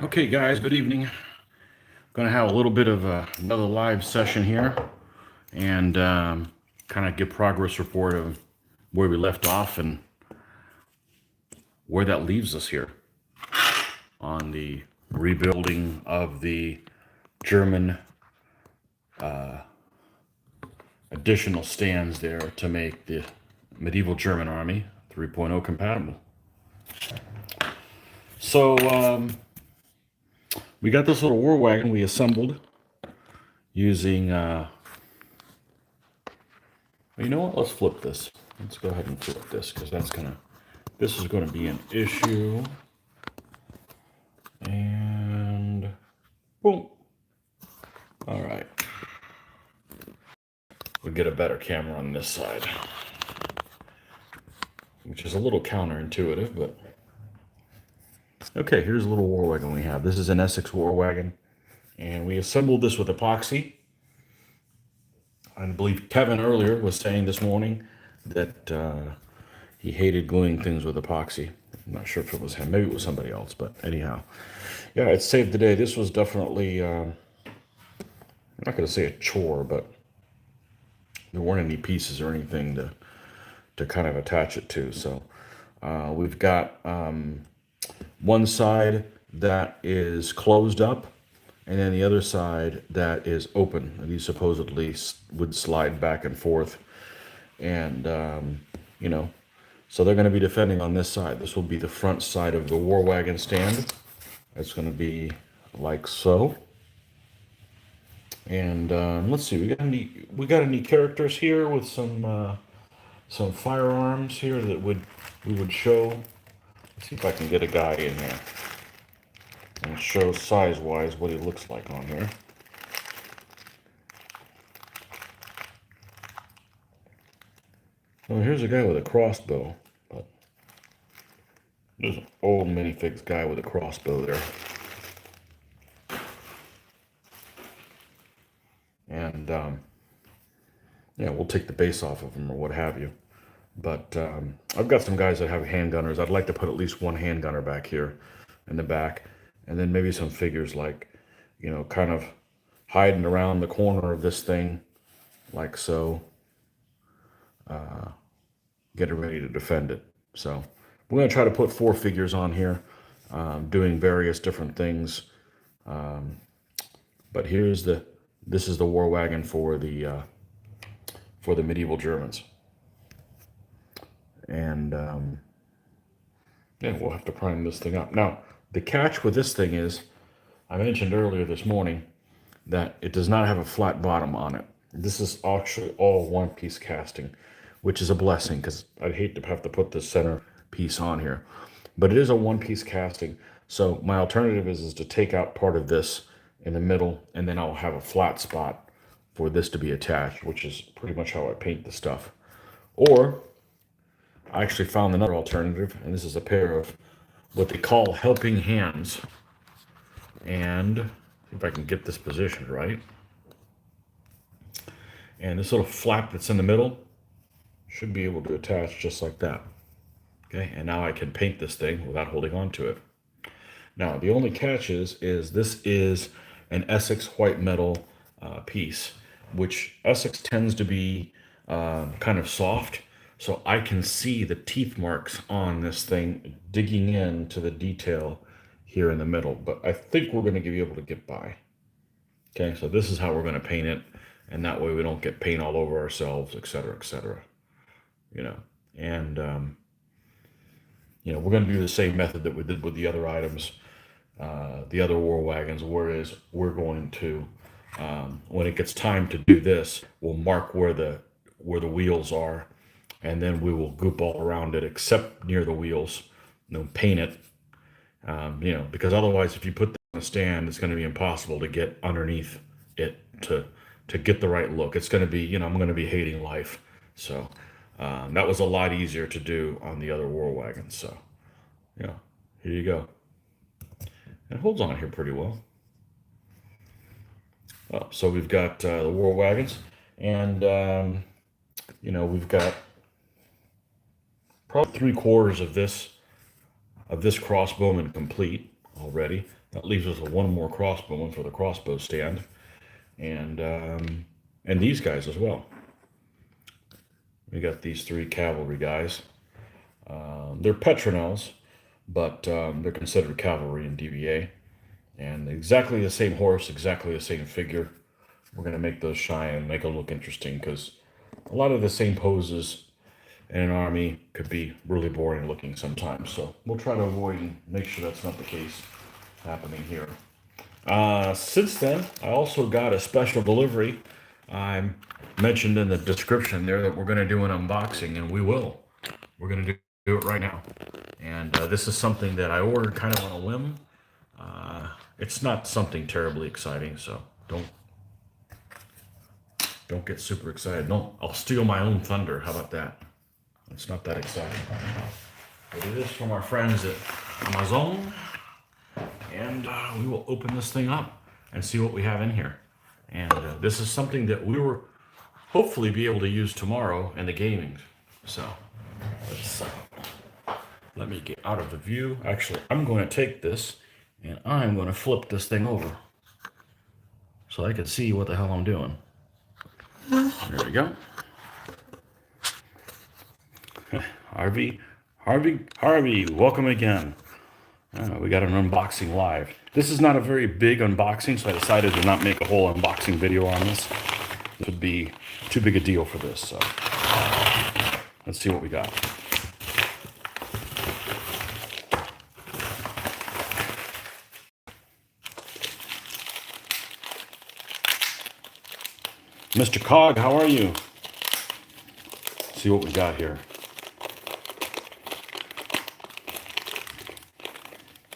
Okay, guys, good evening. Going to have a little bit of another live session here and kind of give progress report of where we left off and where that leaves us here on the rebuilding of the German additional stands there to make the medieval German army 3.0 compatible. So we got this little war wagon we assembled using you know what? Let's flip this. Let's go ahead and flip this because this is going to be an issue. And boom. All right. We'll get a better camera on this side, which is a little counterintuitive, but okay, here's a little war wagon we have. This is an Essex war wagon, and we assembled this with epoxy. I believe Kevin earlier was saying this morning that he hated gluing things with epoxy. I'm not sure if it was him. Maybe it was somebody else, but anyhow. Yeah, it saved the day. This was definitely, I'm not going to say a chore, but there weren't any pieces or anything to kind of attach it to. So we've got one side that is closed up, and then the other side that is open. And these supposedly would slide back and forth. And, you know, so they're going to be defending on this side. This will be the front side of the war wagon stand. It's going to be like so. And let's see, we got any characters here with some firearms here that we would show. Let's see if I can get a guy in here and show size-wise what he looks like on here. Well, here's a guy with a crossbow, but there's an old minifigs guy with a crossbow there. And yeah, we'll take the base off of him or what have you. But I've got some guys that have handgunners. I'd like to put at least one handgunner back here in the back, and then maybe some figures like, you know, kind of hiding around the corner of this thing, like so, getting ready to defend it. So we're going to try to put 4 figures on here, doing various different things. But this is the war wagon for the medieval Germans. And yeah, we'll have to prime this thing up. Now, the catch with this thing is, I mentioned earlier this morning that it does not have a flat bottom on it. This is actually all one-piece casting, which is a blessing because I'd hate to have to put the center piece on here. But it is a one-piece casting. So my alternative is to take out part of this in the middle, and then I'll have a flat spot for this to be attached, which is pretty much how I paint the stuff. Or I actually found another alternative, and this is a pair of what they call helping hands. And see if I can get this positioned right. And this little flap that's in the middle should be able to attach just like that. Okay, and now I can paint this thing without holding on to it. Now, the only catch is this is an Essex white metal piece, which Essex tends to be kind of soft. So I can see the teeth marks on this thing digging into the detail here in the middle. But I think we're going to be able to get by. Okay, so this is how we're going to paint it. And that way we don't get paint all over ourselves, et cetera, et cetera. You know, and, you know, we're going to do the same method that we did with the other items, the other war wagons, whereas we're going to, when it gets time to do this, we'll mark where the wheels are, and then we will goop all around it except near the wheels, you know, paint it, you know, because otherwise if you put that on a stand, it's going to be impossible to get underneath it to get the right look. It's going to be, you know, I'm going to be hating life. So that was a lot easier to do on the other war wagons. So, yeah, here you go. It holds on here pretty well. So we've got the war wagons, and you know, we've got probably 3/4 of this crossbowman complete. I'll already. That leaves us with one more crossbowman for the crossbow stand, and these guys as well. We got these 3 cavalry guys. They're petronels, but they're considered cavalry in DBA. And exactly the same horse, exactly the same figure. We're going to make those shine and make them look interesting, because a lot of the same poses in an army could be really boring looking sometimes. So we'll try to avoid and make sure that's not the case happening here. Since then, I also got a special delivery. I mentioned in the description there that we're going to do an unboxing, and we will. We're going to do it right now. And this is something that I ordered kind of on a whim. It's not something terribly exciting, so don't get super excited. No, I'll steal my own thunder. How about that? It's not that exciting. But it is from our friends at Amazon. And we will open this thing up and see what we have in here. And this is something that we will hopefully be able to use tomorrow in the gaming. So let's let me get out of the view. Actually, I'm going to take this and I'm going to flip this thing over so I can see what the hell I'm doing. There we go. Harvey, welcome again. We got an unboxing live. This is not a very big unboxing, so I decided to not make a whole unboxing video on this. It would be too big a deal for this, so let's see what we got. Mr. Cog, how are you? Let's see what we got here.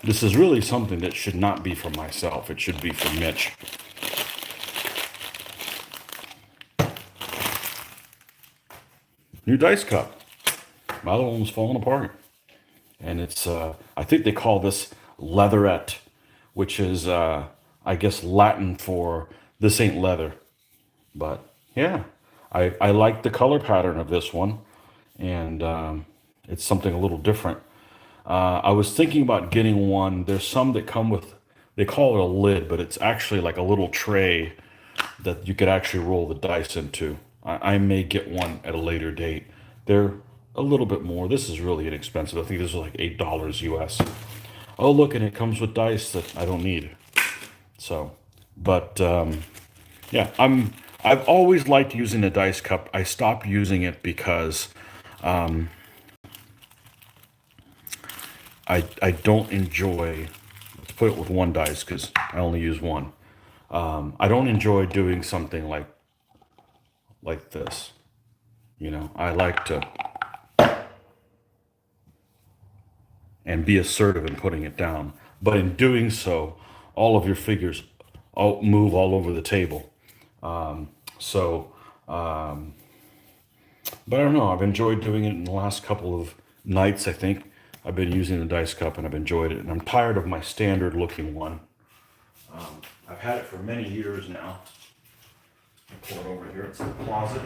This is really something that should not be for myself. It should be for Mitch. New dice cup. My other one was falling apart. And it's, I think they call this leatherette, which is, I guess, Latin for this ain't leather. But yeah, I like the color pattern of this one. And it's something a little different. I was thinking about getting one. There's some that come with, they call it a lid, but it's actually like a little tray that you could actually roll the dice into. I may get one at a later date. They're a little bit more. This is really inexpensive. I think this is like $8 US. Oh, look, and it comes with dice that I don't need. So, but yeah, I've always liked using the dice cup. I stopped using it because I don't enjoy, let's put it with one dice because I only use one. I don't enjoy doing something like this. You know, I like to and be assertive in putting it down. But in doing so, all of your figures move all over the table. But I don't know, I've enjoyed doing it in the last couple of nights, I think. I've been using the dice cup and I've enjoyed it. And I'm tired of my standard looking one. I've had it for many years now. I'll pull it over here, it's in the closet.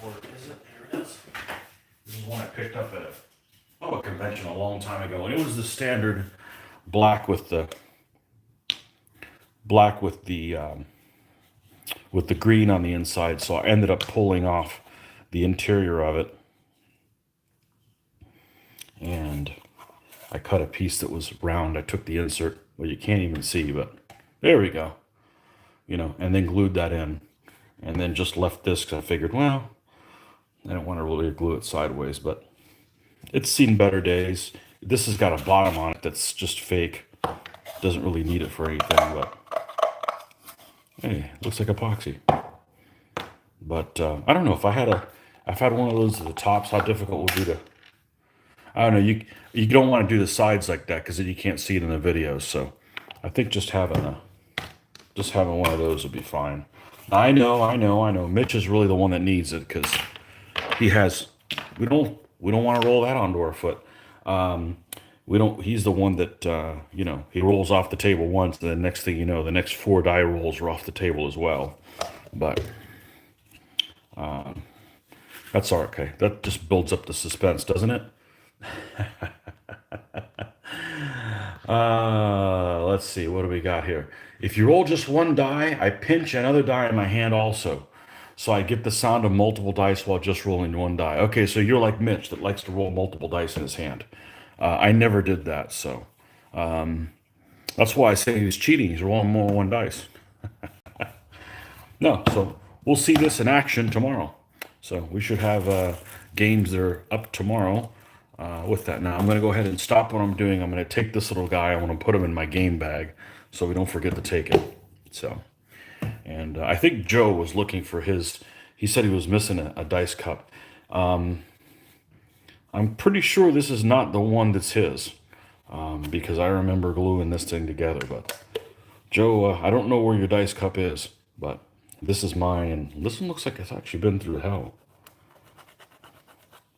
Where is it? Here it is. This is one I picked up at a convention a long time ago. And it was the standard black with the green on the inside, so I ended up pulling off the interior of it, and I cut a piece that was round. I took the insert, well, you can't even see, but there we go, you know, and then glued that in, and then just left this because I figured, well, I don't want to really glue it sideways, but it's seen better days. This has got a bottom on it that's just fake, doesn't really need it for anything, but hey, looks like epoxy. But I don't know if I've had one of those at the tops, how difficult it would be to, I don't know, you don't want to do the sides like that because then you can't see it in the videos. So I think just having one of those would be fine. I know. Mitch is really the one that needs it because we don't want to roll that onto our foot. He's the one that, you know, he rolls off the table once, and the next thing you know, the next 4 die rolls are off the table as well. But that's all okay. That just builds up the suspense, doesn't it? Let's see, what do we got here? If you roll just one die, I pinch another die in my hand also. So I get the sound of multiple dice while just rolling one die. Okay, so you're like Mitch that likes to roll multiple dice in his hand. I never did that, so that's why I say he's cheating. He's rolling more than one dice. No, so we'll see this in action tomorrow. So we should have games that are up tomorrow with that. Now I'm going to go ahead and stop what I'm doing. I'm going to take this little guy. I want to put him in my game bag so we don't forget to take it. So, and I think Joe was looking for his. He said he was missing a dice cup. I'm pretty sure this is not the one that's his because I remember gluing this thing together. But Joe, I don't know where your dice cup is, but this is mine, and this one looks like it's actually been through hell.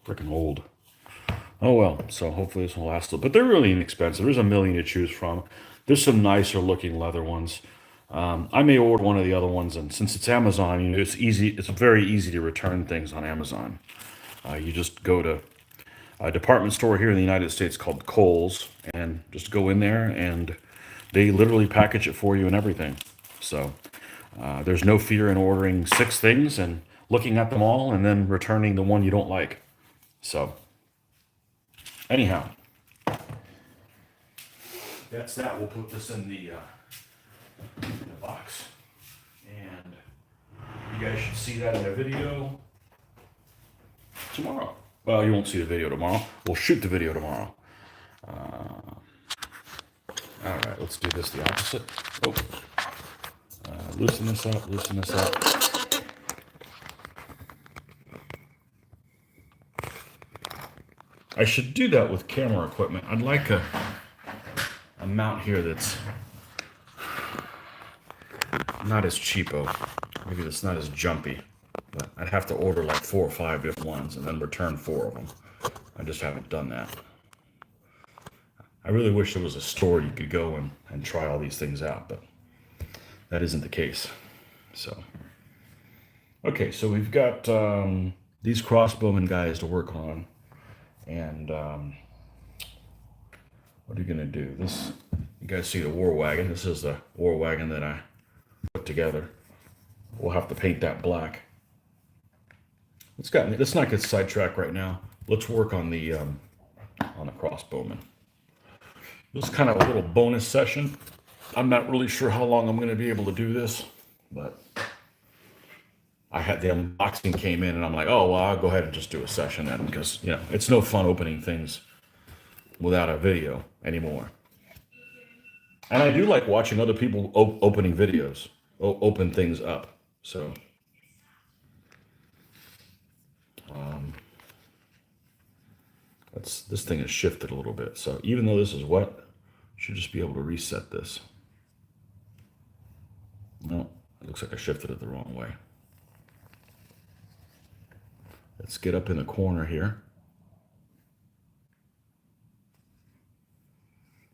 Freaking old. Oh well, so hopefully this will last a little. But they're really inexpensive. There's a million to choose from. There's some nicer looking leather ones. I may order one of the other ones, and since it's Amazon, you know, it's easy. It's very easy to return things on Amazon. You just go to a department store here in the United States called Kohl's, and just go in there, and they literally package it for you and everything. So there's no fear in ordering 6 things and looking at them all and then returning the one you don't like. So anyhow, that's that. We'll put this in the box, and you guys should see that in a video tomorrow. Well, you won't see the video tomorrow. We'll shoot the video tomorrow. All right, let's do this the opposite. Oh, loosen this up, loosen this up. I should do that with camera equipment. I'd like a mount here that's not as cheapo. Maybe that's not as jumpy. But I'd have to order like 4 or 5 different ones and then return 4 of them. I just haven't done that. I really wish there was a store you could go and try all these things out, but that isn't the case. So, okay, so we've got these crossbowmen guys to work on. And what are you gonna do? This, you guys see the Warwagon. This is the Warwagon that I put together. We'll have to paint that black. Let's not get sidetracked right now. Let's work on the crossbowman. This is kind of a little bonus session. I'm not really sure how long I'm going to be able to do this, but I had the unboxing came in, and I'm like, oh well, I'll go ahead and just do a session then, because you know it's no fun opening things without a video anymore. And I do like watching other people opening videos, open things up. So. This thing has shifted a little bit. So even though this is wet, should just be able to reset this. No, it looks like I shifted it the wrong way. Let's get up in the corner here.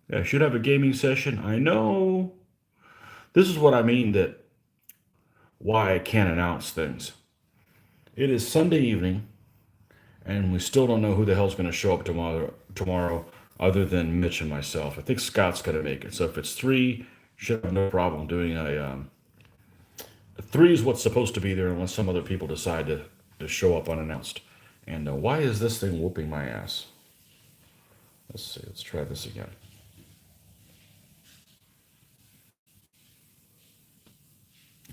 Yeah, I should have a gaming session. I know. This is what I mean that why I can't announce things. It is Sunday evening, and we still don't know who the hell's going to show up tomorrow other than Mitch and myself. I think Scott's going to make it. So if it's 3, should have no problem doing a 3 is what's supposed to be there unless some other people decide to show up unannounced. And why is this thing whooping my ass? Let's see. Let's try this again.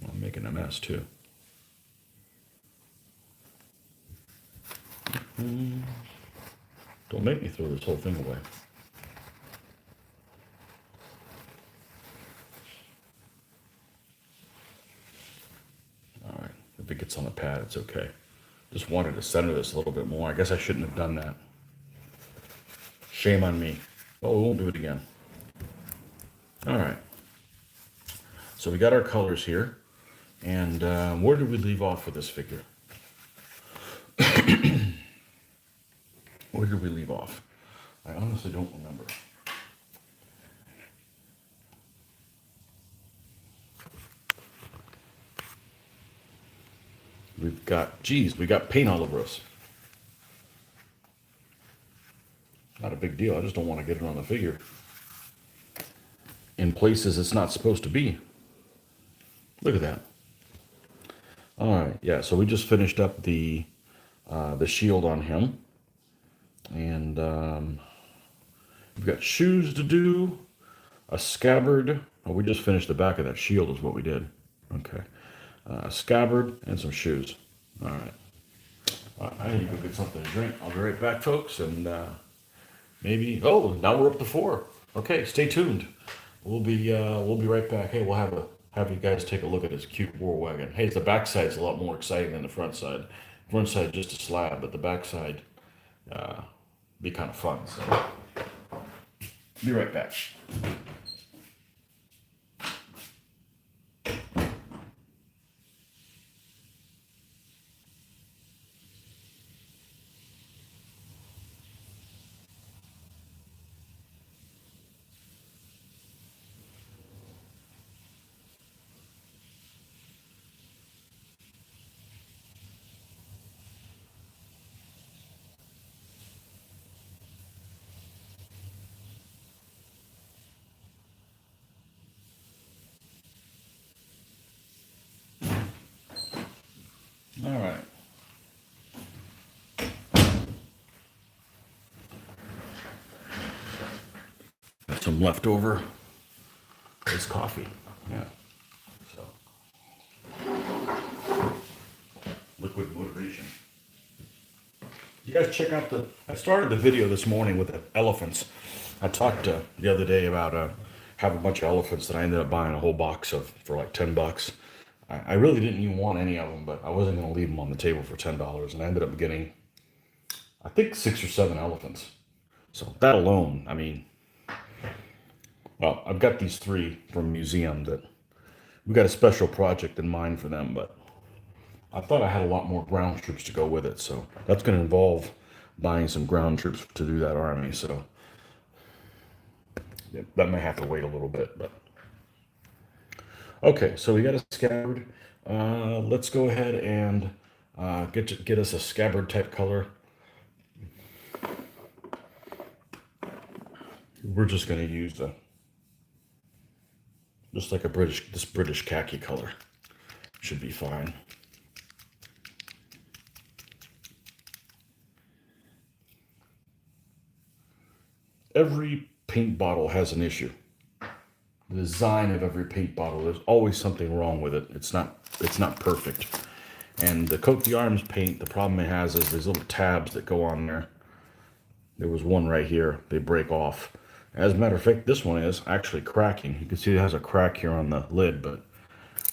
I'm making a mess too. Don't make me throw this whole thing away. All right, if it gets on the pad, it's okay. Just wanted to center this a little bit more. I guess I shouldn't have done that. Shame on me. Oh, we won't do it again. All right. So we got our colors here. And where did we leave off with this figure? Where did we leave off? I honestly don't remember. We got paint all over us. Not a big deal. I just don't want to get it on the figure. places it's not supposed to be. Look at that. All right, yeah, so we just finished up the shield on him. And we've got shoes to do, a scabbard. Oh, we just finished the back of that shield is what we did. Okay. A scabbard and some shoes. All right. I need to go get something to drink. I'll be right back, folks, and maybe. Oh, now we're up to 4. Okay, stay tuned. We'll be right back. Hey, we'll have you guys take a look at this cute Warwagon. Hey, the back side's a lot more exciting than the front side. Front side just a slab, but the back side be kind of fun. So, be right back. All right. Got some leftover. It's coffee. Yeah. So, liquid motivation. You guys check out I started the video this morning with the elephants. I talked the other day about have a bunch of elephants that I ended up buying a whole box of for like $10. I really didn't even want any of them, but I wasn't going to leave them on the table for $10, and I ended up getting, I think, 6 or 7 elephants. So that alone, I mean, well, I've got these 3 from a museum that we got a special project in mind for them, but I thought I had a lot more ground troops to go with it, so that's going to involve buying some ground troops to do that army. So yeah, that may have to wait a little bit, but okay. So we got a scabbard. Let's go ahead and get us a scabbard type color. We're just going to use just like this British khaki color. Should be fine. Every paint bottle has an issue. The design of every paint bottle, there's always something wrong with it. It's not perfect. And the Coat d'Arms paint, the problem it has is these little tabs that go on there. There was one right here. They break off. As a matter of fact, this one is actually cracking. You can see it has a crack here on the lid, but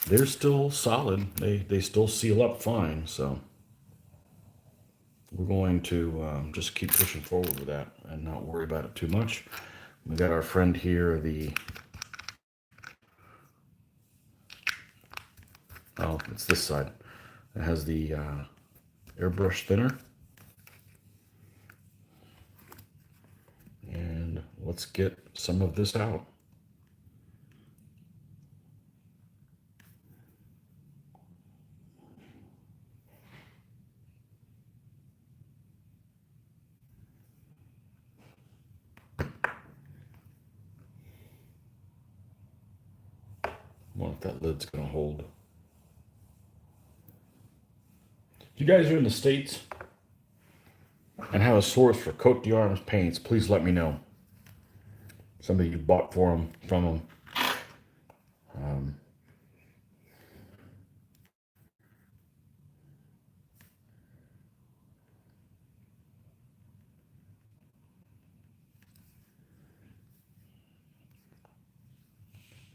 they're still solid. They still seal up fine. So we're going to just keep pushing forward with that and not worry about it too much. We got our friend here, oh, it's this side. It has the airbrush thinner. And let's get some of this out. I wonder if that lid's gonna hold. If you guys are in the States and have a source for Coat d'Arms paints, please let me know. Somebody you bought from them.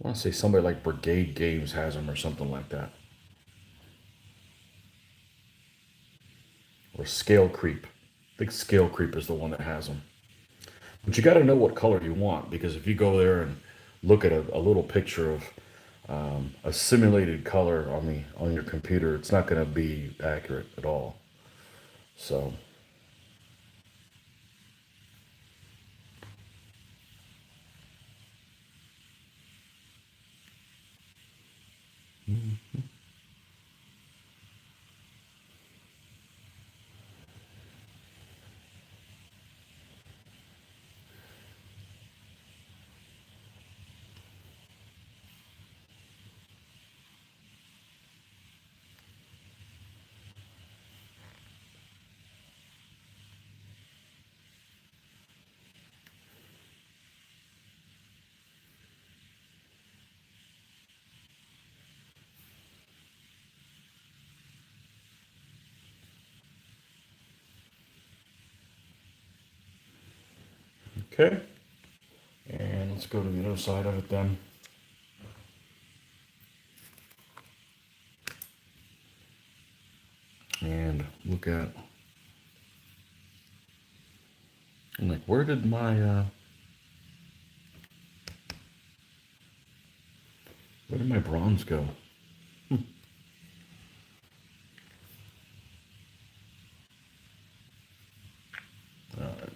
I want to say somebody like Brigade Games has them or something like that. Or Scale Creep. I think Scale Creep is the one that has them. But you got to know what color you want, because if you go there and look at a little picture of a simulated color on your computer, it's not going to be accurate at all. So Okay. And let's go to the other side of it then. And look at, I'm like, where did my bronze go? All right.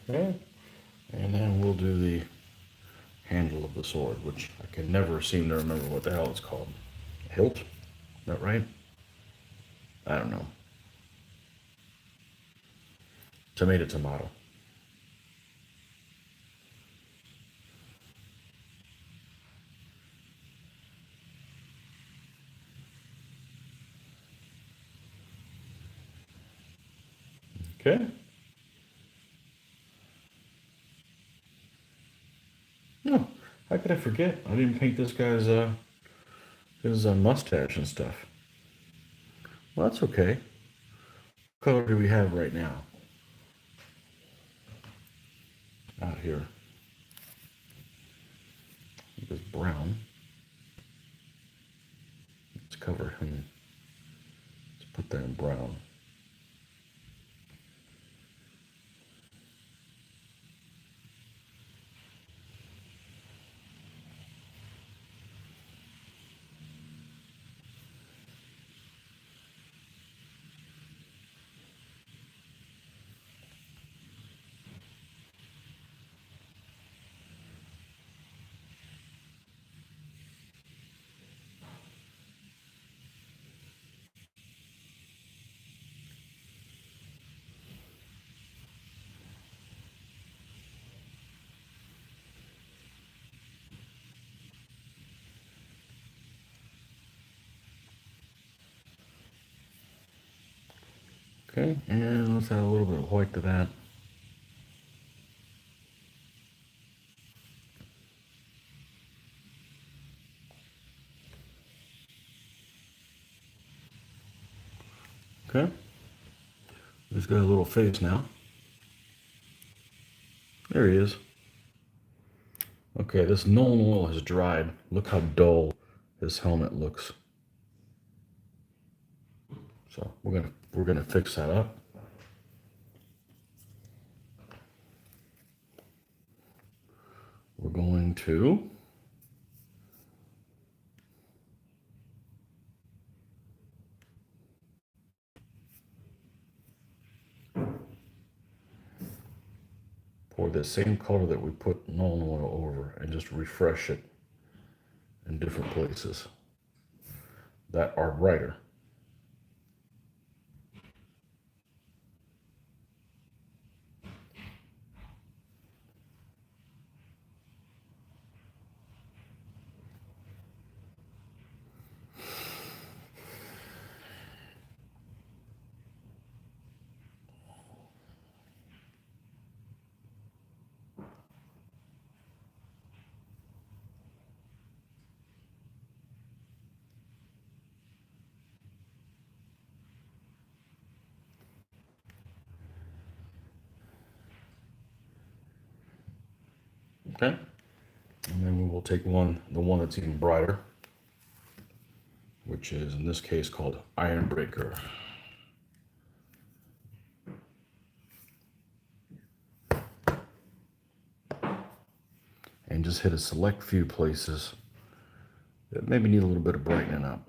Okay. And then we'll do the handle of the sword, which I can never seem to remember what the hell it's called. Hilt? Is that right? I don't know. Tomato, tomato. Okay. No, how could I forget? I didn't paint this guy's his mustache and stuff. Well, that's okay. What color do we have right now? Out here. It is brown. Let's cover him. Let's put that in brown. Okay, and let's add a little bit of white to that. Okay, he's got a little face now. There he is. Okay, this Nolan oil has dried. Look how dull his helmet looks. So we're gonna fix that up. We're going to pour the same color that we put Nolan oil over and just refresh it in different places that are brighter. Okay, and then we will take the one that's even brighter, which is in this case called Iron Breaker. And just hit a select few places that maybe need a little bit of brightening up.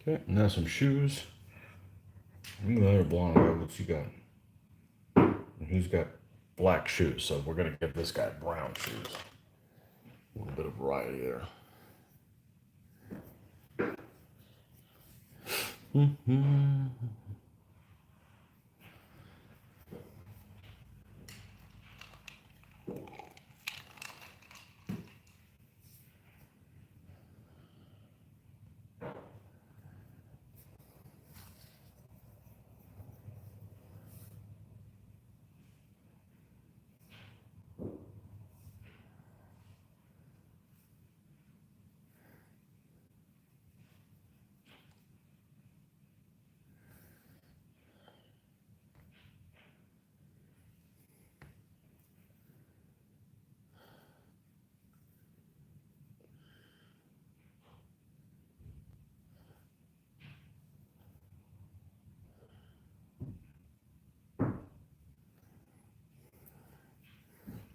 Okay, now some shoes. Look at the other blonde guy. What's he got? He's got black shoes, so we're gonna give this guy brown shoes. A little bit of variety there.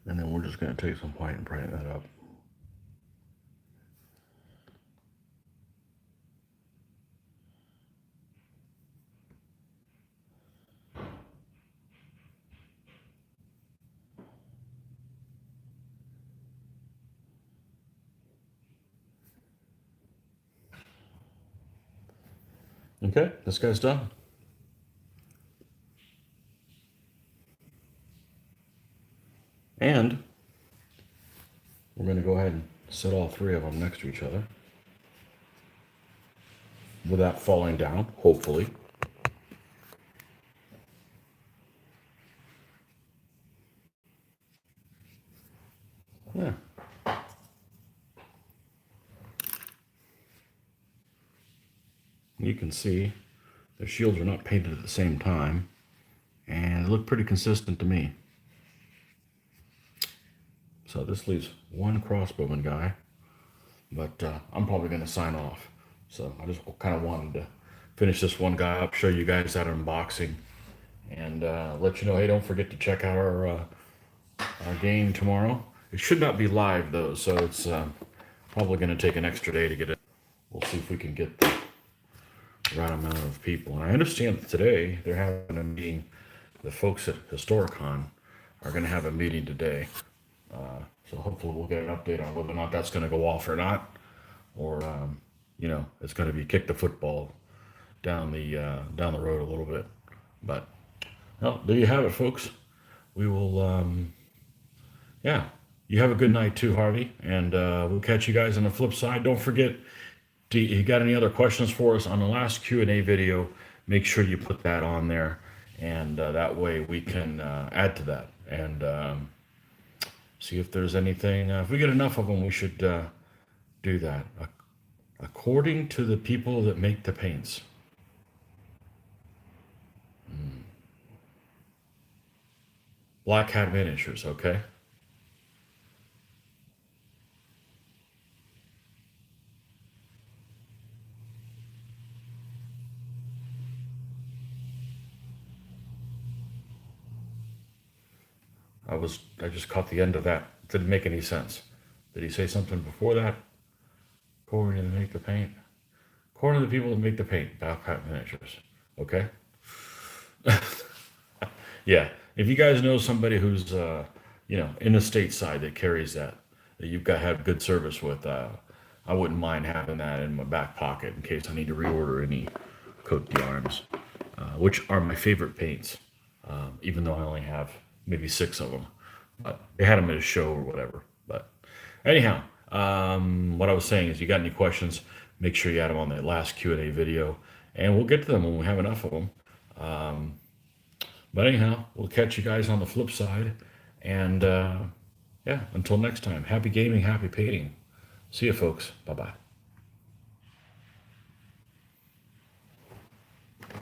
And then we're just gonna take some white and brighten that up. Okay, this guy's done. And we're going to go ahead and set all three of them next to each other without falling down, hopefully. Yeah. You can see the shields are not painted at the same time, and they look pretty consistent to me. So this leaves one crossbowman guy, but I'm probably going to sign off. So I just kind of wanted to finish this one guy up, show you guys that unboxing, and let you know, hey, don't forget to check out our game tomorrow. It should not be live though, so it's probably going to take an extra day to get it. We'll see if we can get the right amount of people. And I understand that today they're having a meeting. The folks at Historicon are going to have a meeting today. So hopefully we'll get an update on whether or not that's going to go off or not, or you know, it's going to be kick the football down the road a little bit. But well, there you have it, folks. We will. Yeah, you have a good night too, Harvey, and we'll catch you guys on the flip side. Don't forget, you got any other questions for us on the last Q&A video? Make sure you put that on there, and that way we can add to that and see if there's anything. If we get enough of them, we should do that. According to the people that make the paints. Black Hat Miniatures, okay? I just caught the end of that. It didn't make any sense. Did he say something before that? According to the make the paint? According to the people that make the paint, Black Hat Miniatures. Okay? Yeah. If you guys know somebody who's you know, in the stateside that carries that you've got to have good service with, I wouldn't mind having that in my back pocket in case I need to reorder any Coat d'Arms, which are my favorite paints, even though I only have maybe 6 of them. But they had them at a show or whatever. But anyhow, what I was saying is, you got any questions, make sure you add them on that last Q&A video, and we'll get to them when we have enough of them. But anyhow, we'll catch you guys on the flip side. And yeah, until next time, happy gaming, happy painting. See you, folks. Bye-bye.